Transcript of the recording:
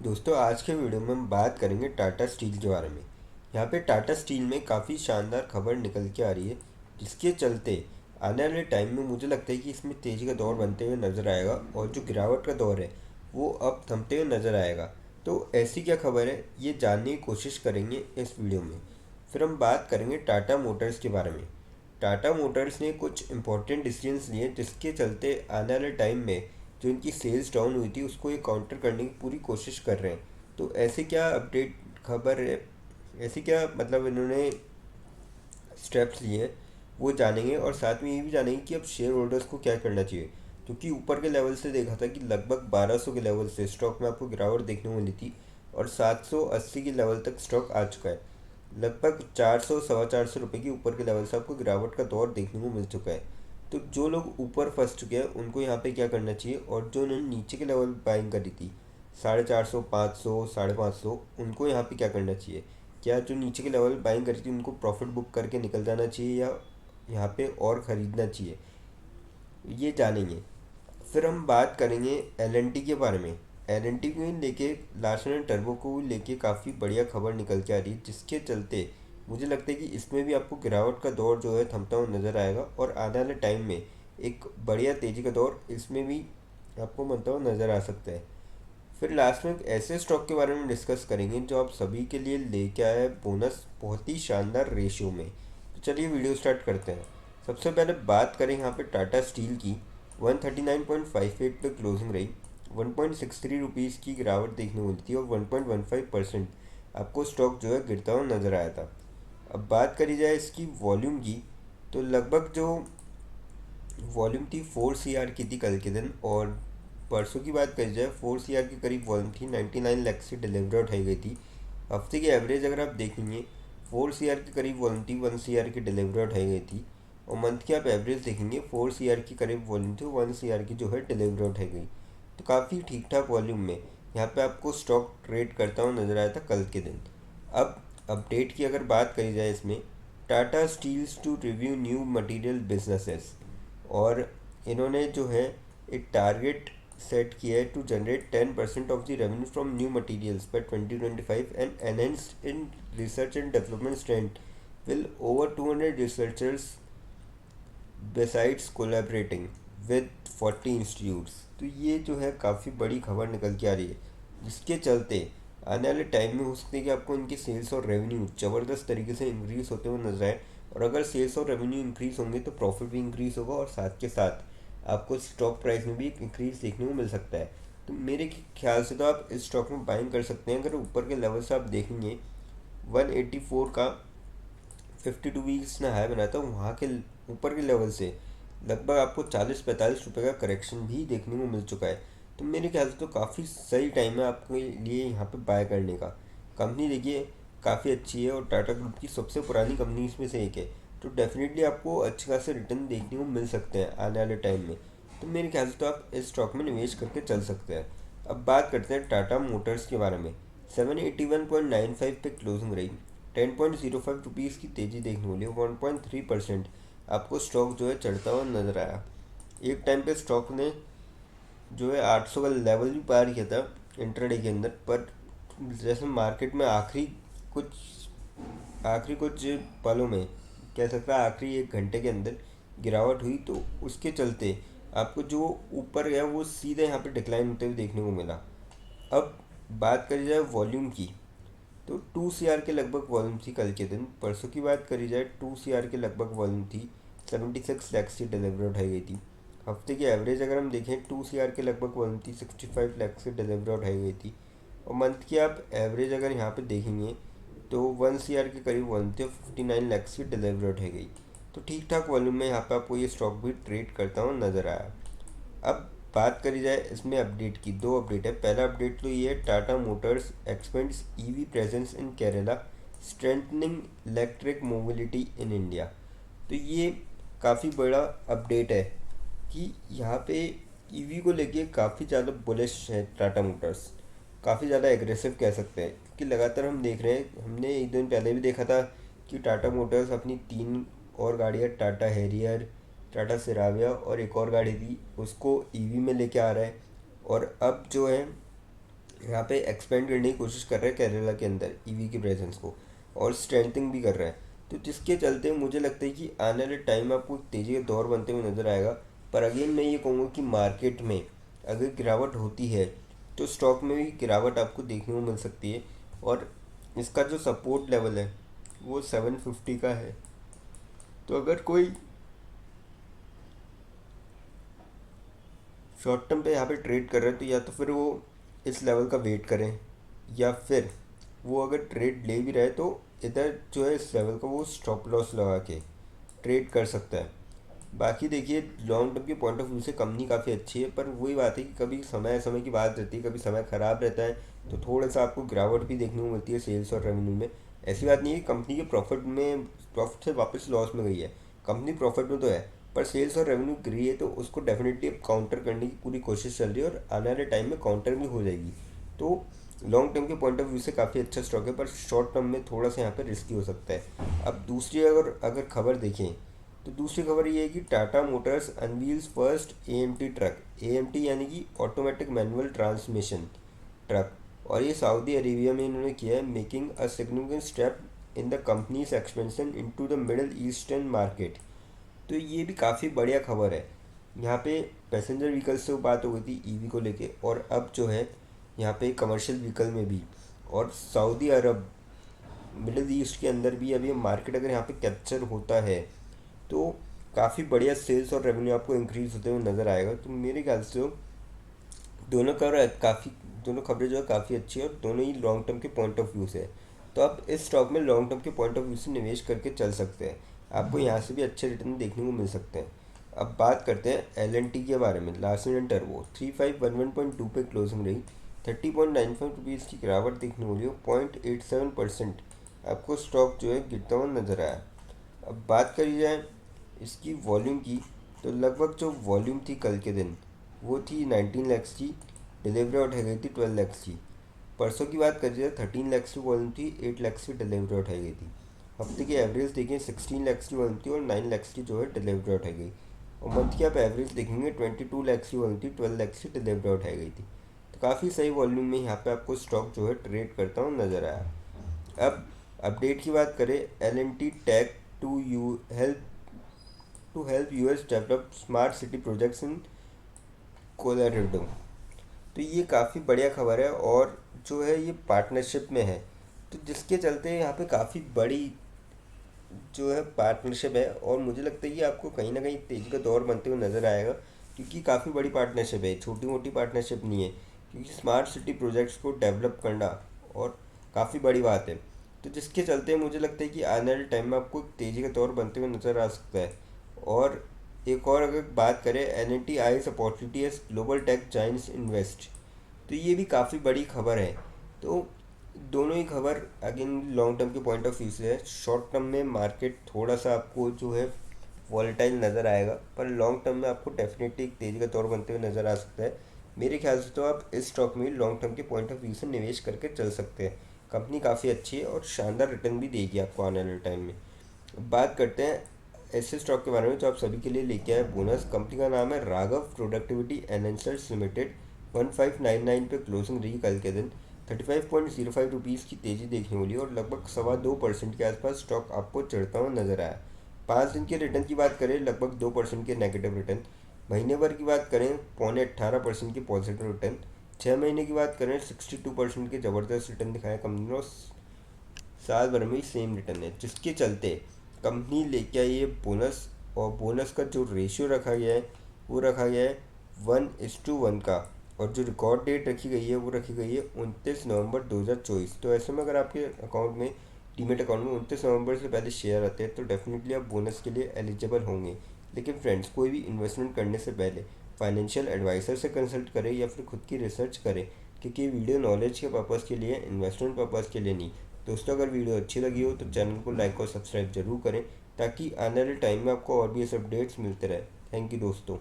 दोस्तों आज के वीडियो में हम बात करेंगे टाटा स्टील के बारे में। यहाँ पे टाटा स्टील में काफ़ी शानदार खबर निकल के आ रही है, जिसके चलते आने वाले टाइम में मुझे लगता है कि इसमें तेज़ी का दौर बनते हुए नज़र आएगा और जो गिरावट का दौर है वो अब थमते हुए नज़र आएगा। तो ऐसी क्या खबर है, ये जानने की कोशिश करेंगे इस वीडियो में। फिर हम बात करेंगे टाटा मोटर्स के बारे में। टाटा मोटर्स ने कुछ इम्पोर्टेंट डिसीजंस लिए जिसके चलते आने वाले टाइम में जो इनकी सेल्स डाउन हुई थी उसको ये काउंटर करने की पूरी कोशिश कर रहे हैं। तो ऐसे क्या अपडेट खबर है, ऐसे क्या मतलब इन्होंने स्टेप्स लिए हैं, वो जानेंगे और साथ में ये भी जानेंगे कि अब शेयर होल्डर्स को क्या करना चाहिए। क्योंकि ऊपर के लेवल से देखा था कि लगभग 1200 के लेवल से स्टॉक में आपको गिरावट देखने को मिली थी और 780 के लेवल तक स्टॉक आ चुका है। लगभग 400 सवा 400 रुपये की ऊपर के लेवल से आपको गिरावट का दौर देखने को मिल चुका है। तो जो लोग ऊपर फंस चुके हैं उनको यहाँ पे क्या करना चाहिए, और जो उन्होंने नीचे के लेवल बाइंग करी थी 450 500 550, उनको यहाँ पे क्या करना चाहिए। क्या जो नीचे के लेवल बाइंग करी थी उनको प्रॉफिट बुक करके निकल जाना चाहिए या यहाँ पे और ख़रीदना चाहिए, ये जानेंगे। फिर हम बात करेंगे एल के बारे में। एल को लेके लार्सन टर्बो को लेके काफ़ी बढ़िया खबर निकल के आ रही है, जिसके चलते मुझे लगता है कि इसमें भी आपको गिरावट का दौर जो है थमता हुआ नज़र आएगा और आने वाले टाइम में एक बढ़िया तेज़ी का दौर इसमें भी आपको बनता हुआ नज़र आ सकता है। फिर लास्ट में एक ऐसे स्टॉक के बारे में डिस्कस करेंगे जो आप सभी के लिए लेके आया है बोनस बहुत ही शानदार रेशियो में। तो चलिए वीडियो स्टार्ट करते हैं। सबसे पहले बात करें यहाँ पे टाटा स्टील की। 139.58 पे क्लोजिंग रही। 1.63 रुपीज़ की गिरावट देखने को मिली थी और 1.15% आपको स्टॉक जो है गिरता हुआ नज़र आया था। अब बात करी जाए इसकी वॉल्यूम की, तो लगभग जो वॉल्यूम थी 4 CR की थी कल के दिन, और परसों की बात करी जाए 4 CR के करीब वॉल्यूम थी। 99 लाख से डिलीवर उठाई गई थी। हफ्ते की एवरेज अगर आप देखेंगे 4 CR के करीब वॉल्यूम थी, 1 CR की डिलीवर उठाई गई थी। और मंथ की आप एवरेज देखेंगे 4 CR की करीब वॉल्यूम थी, 1 CR की जो है डिलीवर उठाई गई। तो काफ़ी ठीक ठाक वॉल्यूम में यहाँ पे आपको स्टॉक ट्रेड करता हुआ नजर आया था कल के दिन। अब अपडेट की अगर बात करी जाए इसमें, Tata steels to review new material businesses, और इन्होंने जो है एक टारगेट सेट किया है to generate 10% of the revenue from new materials by 2025 and enhanced in research and development strength will over 200 researchers besides collaborating with 40 institutes. तो ये जो है काफ़ी बड़ी खबर निकल के आ रही है, जिसके चलते आने वाले टाइम में हो सकते हैं कि आपको इनके सेल्स और रेवेन्यू ज़बरदस्त तरीके से इंक्रीज होते हुए नजर आए। और अगर सेल्स और रेवेन्यू इंक्रीज होंगे तो प्रॉफिट भी इंक्रीज होगा और साथ के साथ आपको स्टॉक प्राइस में भी एक इंक्रीज देखने को मिल सकता है। तो मेरे ख्याल से तो आप इस स्टॉक में बाइंग कर सकते हैं। अगर ऊपर के लेवल से आप देखेंगे 184 का 52 वीक्स ने हाई बनाया था, वहाँ के ऊपर के लेवल से लगभग आपको 40-45 रुपये का करेक्शन भी देखने को मिल चुका है। तो मेरे ख्याल से तो काफ़ी सही टाइम है आपके लिए यहाँ पे बाय करने का। कंपनी देखिए काफ़ी अच्छी है और टाटा ग्रुप की सबसे पुरानी कंपनीज में से एक है। तो डेफिनेटली आपको अच्छे खासे रिटर्न देखने को मिल सकते हैं आने वाले टाइम में। तो मेरे ख्याल से तो आप इस स्टॉक में निवेश करके चल सकते हैं। अब बात करते हैं टाटा मोटर्स के बारे में। 781.95 पे क्लोजिंग रही। 10.05 रुपीज़ की तेज़ी देखने को मिली। 1.3% आपको स्टॉक जो है चढ़ता हुआ नजर आया। एक टाइम पे स्टॉक ने जो है 800 का लेवल भी पार किया था इंट्राडे के अंदर, पर जैसे मार्केट में आखिरी कुछ पलों में, कह सकता है आखिरी 1 घंटे के अंदर गिरावट हुई, तो उसके चलते आपको जो ऊपर गया वो सीधे यहाँ पे डिक्लाइन होते हुए देखने को मिला। अब बात करी जाए वॉल्यूम की, तो 2 CR के लगभग वॉल्यूम थी कल के दिन। परसों की बात करी जाए 2 CR के लगभग वॉल्यूम थी। 76 लाख से डिलीवरी उठाई गई थी। हफ्ते की एवरेज अगर हम देखें 2 CR के लगभग वॉल्यूम थी, 65 लाख से डिलीवरी उठाई गई थी। और मंथ की आप एवरेज अगर यहाँ पे देखेंगे तो 1 CR के करीब वॉल्यूम थी और 59 लाख की डिलीवरी उठाई गई। तो ठीक ठाक वॉल्यूम में यहाँ पे आपको ये स्टॉक भी ट्रेड करता हुआ नज़र आया। अब बात करी जाए इसमें अपडेट की, दो अपडेट है। पहला अपडेट तो ये है, Tata Motors expends EV presence in Kerala strengthening electric mobility in India. तो ये काफ़ी बड़ा अपडेट है कि यहाँ पे ईवी को लेके काफ़ी ज़्यादा बुलिश है टाटा मोटर्स। काफ़ी ज़्यादा एग्रेसिव कह सकते हैं, क्योंकि लगातार हम देख रहे हैं, हमने एक दिन पहले भी देखा था कि टाटा मोटर्स अपनी 3 और गाड़ियाँ, टाटा हैरियर, टाटा सिराविया और एक और गाड़ी थी, उसको ईवी में लेके आ रहा है। और अब जो है यहाँ पे एक्सपेंड करने की कोशिश कर रहा है केरला के अंदर ईवी की प्रेजेंस को, और स्ट्रेंथिंग भी कर रहा है। तो जिसके चलते मुझे लगता है कि आने वाले टाइम में आपको तेज़ी का दौर बनते हुए नज़र आएगा। पर अगेन मैं ये कहूँगा कि मार्केट में अगर गिरावट होती है तो स्टॉक में भी गिरावट आपको देखने को मिल सकती है। और इसका जो सपोर्ट लेवल है वो 750 का है। तो अगर कोई शॉर्ट टर्म पे यहाँ पे ट्रेड कर रहे हैं तो या तो फिर वो इस लेवल का वेट करें, या फिर वो अगर ट्रेड ले भी रहे तो इधर जो है इस लेवल का वो स्टॉप लॉस लगा के ट्रेड कर सकता है। बाकी देखिए लॉन्ग टर्म के पॉइंट ऑफ व्यू से कंपनी काफ़ी अच्छी है, पर वही बात है कि कभी समय समय की बात रहती है, कभी समय ख़राब रहता है तो थोड़ा सा आपको गिरावट भी देखने को मिलती है सेल्स और रेवेन्यू में। ऐसी बात नहीं है कि कंपनी के प्रॉफिट से वापस लॉस में गई है, कंपनी प्रॉफिट में तो है, पर सेल्स और रेवेन्यू गिरी है तो उसको डेफिनेटली अब काउंटर करने की पूरी कोशिश चल रही है, और आने वाले टाइम में काउंटर भी हो जाएगी। तो लॉन्ग टर्म के पॉइंट ऑफ व्यू से काफ़ी अच्छा स्टॉक है, पर शॉर्ट टर्म में थोड़ा सा यहाँ पर रिस्की हो सकता है। अब दूसरी अगर अगर खबर देखें तो दूसरी खबर ये है कि Tata motors unveils first AMT truck, AMT यानी कि ऑटोमेटिक मैनुअल ट्रांसमिशन ट्रक, और ये सऊदी अरेबिया में इन्होंने किया है, making a significant step in the companies expansion into the middle eastern market. तो ये भी काफ़ी बढ़िया खबर है। यहाँ पे पैसेंजर व्हीकल से बात हो गई थी ईवी को लेके, और अब जो है यहाँ पे कमर्शियल व्हीकल में भी, और सऊदी अरब मिडिल ईस्ट के अंदर भी अभी मार्केट अगर यहाँ पे कैप्चर होता है तो काफ़ी बढ़िया सेल्स और रेवेन्यू आपको इंक्रीज होते हुए नज़र आएगा। तो मेरे ख्याल से दोनों खबर काफ़ी दोनों खबरें जो है काफ़ी अच्छी है, और दोनों ही लॉन्ग टर्म के पॉइंट ऑफ व्यू से है। तो आप इस स्टॉक में लॉन्ग टर्म के पॉइंट ऑफ व्यू से निवेश करके चल सकते हैं, आपको यहाँ से भी अच्छे रिटर्न देखने को मिल सकते हैं। अब बात करते हैं एल के बारे में। लार्सन एंड टर्बो 3511.2 पे क्लोजिंग रही, 30.95 रुपीज़ की गिरावट देखने को मिली, 0.87% आपको स्टॉक जो है गिरता हुआ नजर आया। अब बात करी जाए इसकी वॉल्यूम की, तो लगभग जो वॉल्यूम थी कल के दिन वो थी 19 लैक्स की, डिलीवरी उठाई गई थी 12 लैक्स की। परसों की बात करिए 13 लैक्स की वॉल्यूम थी, 8 लैक्स की डिलीवरी उठाई गई थी। हफ्ते की एवरेज देखें 16 लैक्स की वॉल्यूम थी और 9 लैक्स की जो है डिलीवरी उठाई गई। और मंथ की आप एवरेज देखेंगे 22 लैक्स की वॉल्यूम थी, 12 लैक्स की डिलीवरी उठाई गई थी। तो काफ़ी सही वॉल्यूम में यहाँ पे आपको स्टॉक जो है ट्रेड करता हूँ नज़र आया। अब अपडेट की बात करें, L N T tech to help US develop smart city projects in Colorado. तो ये काफ़ी बढ़िया खबर है, और जो है ये पार्टनरशिप में है, तो जिसके चलते यहाँ पे काफ़ी बड़ी जो है पार्टनरशिप है, और मुझे लगता है कि आपको कहीं ना कहीं तेज़ी का दौर बनते हुए नज़र आएगा, क्योंकि काफ़ी बड़ी पार्टनरशिप है, छोटी मोटी पार्टनरशिप नहीं है। क्योंकि स्मार्ट सिटी प्रोजेक्ट्स को डेवलप करना और काफ़ी बड़ी बात है। तो जिसके चलते मुझे लगता है कि आने वाले टाइम में आपको तेज़ी का दौर बनते हुए नज़र आ सकता है। और एक और अगर बात करें, N N T eyes opportunity as global tech giants invest, तो ये भी काफ़ी बड़ी खबर है। तो दोनों ही खबर अगेन लॉन्ग टर्म के पॉइंट ऑफ व्यू से है। शॉर्ट टर्म में मार्केट थोड़ा सा आपको जो है वॉलेटाइल नज़र आएगा, पर लॉन्ग टर्म में आपको डेफिनेटली एक तेज़ी का दौर बनते हुए नज़र आ सकता है। मेरे ख्याल से तो आप इस स्टॉक में लॉन्ग टर्म के पॉइंट ऑफ व्यू से निवेश करके चल सकते हैं। कंपनी काफ़ी अच्छी है और शानदार रिटर्न भी देगी आपको आने वाले टाइम में। अब बात करते हैं ऐसे स्टॉक के बारे में जो आप सभी के लिए लेके आए बोनस। कंपनी का नाम है राघव प्रोडक्टिविटी एनहेंसर्स लिमिटेड, 1599 पे क्लोजिंग रही कल के दिन। 35.05 रुपीज़ की तेज़ी देखने मिली, और लगभग 2.25% के आसपास स्टॉक आपको चढ़ता हुआ नजर आया। 5 दिन के रिटर्न की बात करें, लगभग 2% के नेगेटिव रिटर्न। महीने भर की बात करें, 18.5% की पॉजिटिव रिटर्न। 6 महीने की बात करें, 62% के ज़बरदस्त रिटर्न दिखाया कंपनी ने, और साल भर में ही सेम रिटर्न है, जिसके चलते कंपनी लेके आई है बोनस। और बोनस का जो रेशियो रखा गया है वो रखा गया है 1:1 का, और जो रिकॉर्ड डेट रखी गई है वो रखी गई है 29 नवंबर 2024। तो ऐसे में अगर आपके अकाउंट में डीमेट अकाउंट में 29 नवंबर से पहले शेयर आते हैं तो डेफिनेटली आप बोनस के लिए एलिजिबल होंगे। लेकिन फ्रेंड्स, कोई भी इन्वेस्टमेंट करने से पहले फाइनेंशियल एडवाइज़र से कंसल्ट करें या फिर खुद की रिसर्च करें, क्योंकि ये वीडियो नॉलेज के पर्पज़ के लिए, इन्वेस्टमेंट पर्पज़ के लिए नहीं। दोस्तों, अगर वीडियो अच्छी लगी हो तो चैनल को लाइक और सब्सक्राइब जरूर करें, ताकि आने वाले टाइम में आपको और भी ऐसे अपडेट्स मिलते रहे। थैंक यू दोस्तों।